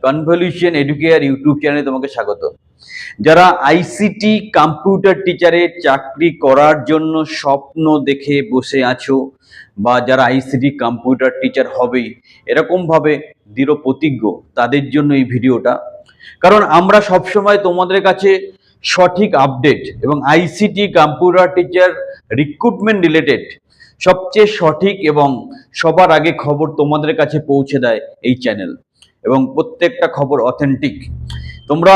Convolution educare YouTube চ্যানেলে তোমাকে স্বাগত। যারা আইসিটি কম্পিউটার টিচারে চাকরি করার জন্য স্বপ্ন দেখে বসে আছো বা যারা আইসিটি কম্পিউটার টিচার হবে এরকম ভাবে দৃঢ় প্রতিজ্ঞ, তাদের জন্য এই ভিডিওটা। কারণ আমরা সবসময় তোমাদের কাছে সঠিক আপডেট এবং ICT computer teacher recruitment related সবচেয়ে সঠিক এবং সবার আগে খবর তোমাদের কাছে পৌঁছে দেয় এই চ্যানেল, এবং প্রত্যেকটা খবর অথেন্টিক। তোমরা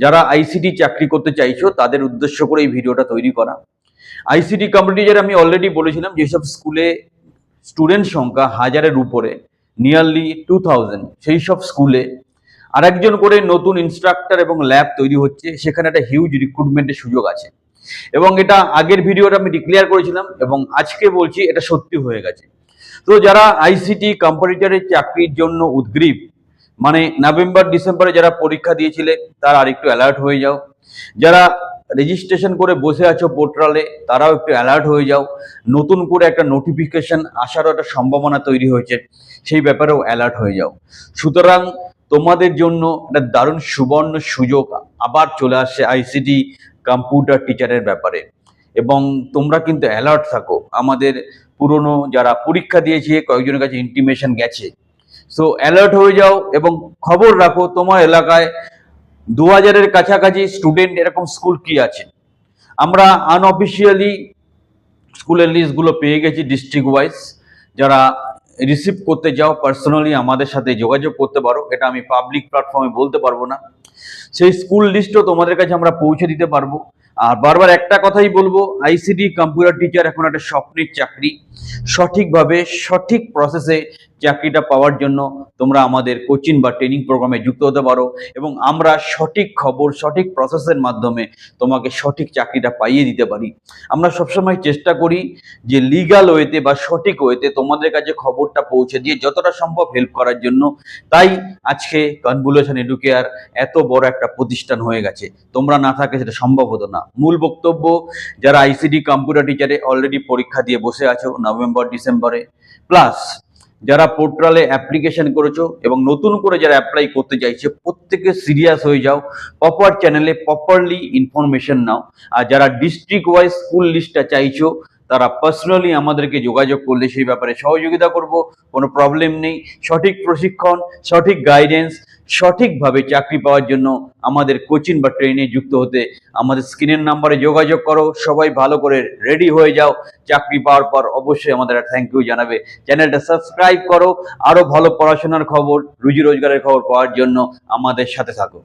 যারা আইসিটি চাকরি করতে চাইছো তাদের উদ্দেশ্য করে এই ভিডিওটা তৈরি করা। আইসিটি কম্পিউটার টিচার আমি অলরেডি বলেছিলাম যেসব স্কুলে স্টুডেন্ট সংখ্যা 1000-এর উপরে, নিয়ারলি 2000, সেই সব স্কুলে আরেকজন করে নতুন ইনস্ট্রাক্টর এবং ল্যাব তৈরি হচ্ছে, সেখানে একটা হিউজ রিক্রুটমেন্টের সুযোগ আছে। এবং এটা আগের ভিডিওটা আমি ডিক্লেয়ার করেছিলাম এবং আজকে বলছি এটা সত্যি হয়ে গেছে। তো যারা আইসিটি কম্পিউটারের চাকরির জন্য উদ্গ্রীব, মানে নভেম্বর ডিসেম্বরে যারা পরীক্ষা দিয়েছিলে তারা আরেকটু অ্যালার্ট হয়ে যাও। যারা রেজিস্ট্রেশন করে বসে আছো পোর্টালে তারাও একটু অ্যালার্ট হয়ে যাও। নতুন করে একটা নোটিফিকেশন আসারও একটা সম্ভাবনা তৈরি হয়েছে, সেই ব্যাপারেও অ্যালার্ট হয়ে যাও। সুতরাং তোমাদের জন্য একটা দারুণ সুবর্ণ সুযোগ আবার চলে আসছে আইসিটি কম্পিউটার টিচারের ব্যাপারে, এবং তোমরা কিন্তু অ্যালার্ট থাকো। আমাদের পুরনো যারা পরীক্ষা দিয়েছে কয়েকজনের কাছে ইন্টিমেশন গেছে, সো অ্যালার্ট হয়ে যাও এবং খবর রাখো তোমার এলাকায় 2000-এর কাছাকাছি স্টুডেন্ট এরকম স্কুল কি আছে। আমরা আনঅফিসিয়ালি স্কুলের লিস্টগুলো পেয়ে গেছি ডিস্ট্রিক্ট ওয়াইজ। যারা রিসিভ করতে যাও পার্সোনালি আমাদের সাথে যোগাযোগ করতে পারো, এটা আমি পাবলিক প্ল্যাটফর্মে বলতে পারবো না। সেই স্কুল লিস্টও তোমাদের কাছে আমরা পৌঁছে দিতে পারবো। আর বারবার একটা কথাই বলবো, আইসিটি কম্পিউটার টিচার এখন একটা স্বপ্নের চাকরি। সঠিকভাবে সঠিক প্রসেসে চাকরিটা পাওয়ার জন্য তোমরা আমাদের কোচিং বা ট্রেনিং প্রোগ্রামে যুক্ত হতে পারো, এবং আমরা সঠিক খবর সঠিক প্রসেসের মাধ্যমে তোমাকে সঠিক চাকরিটা পাইয়ে দিতে পারি। আমরা সবসময় চেষ্টা করি যে লিগাল ওয়েতে বা সঠিক ওয়েতে তোমাদের কাছে খবরটা পৌঁছে দিয়ে যতটা সম্ভব হেল্প করার জন্য। তাই আজকে কনভলিউশন এডুকেয়ার এত বড় একটা প্রতিষ্ঠান হয়ে গেছে, তোমরা না থাকলে সেটা সম্ভব হতো না। মূল বক্তব্য, যারা আইসিটি কম্পিউটার টিচারে অলরেডি পরীক্ষা দিয়ে বসে আছো নভেম্বর ডিসেম্বরে, প্লাস যারা পোর্টালে অ্যাপ্লিকেশন করেছো এবং নতুন করে যারা অ্যাপ্লাই করতে চাইছে, প্রত্যেকে সিরিয়াস হয়ে যাও, প্রপার চ্যানেলে প্রপারলি ইনফরমেশন নাও। আর যারা ডিস্ট্রিক্ট ওয়াইজ স্কুল লিস্টটা চাইছো তারা পার্সোনালি আমাদেরকে যোগাযোগ করলে সেই ব্যাপারে সহযোগিতা করব, কোনো প্রবলেম নেই। সঠিক প্রশিক্ষণ, সঠিক গাইডেন্স, সঠিকভাবে চাকরি পাওয়ার জন্য আমাদের কোচিং বা ট্রেনে যুক্ত হতে আমাদের স্ক্রিনের নাম্বারে যোগাযোগ করো। সবাই ভালো করে রেডি হয়ে যাও, চাকরি পাওয়ার পর অবশ্যই আমাদের থ্যাংক ইউ জানাবে। চ্যানেলটা সাবস্ক্রাইব করো, আরো ভালো পড়াশোনার খবর, রুজি রোজগারের খবর পাওয়ার জন্য আমাদের সাথে থাকো।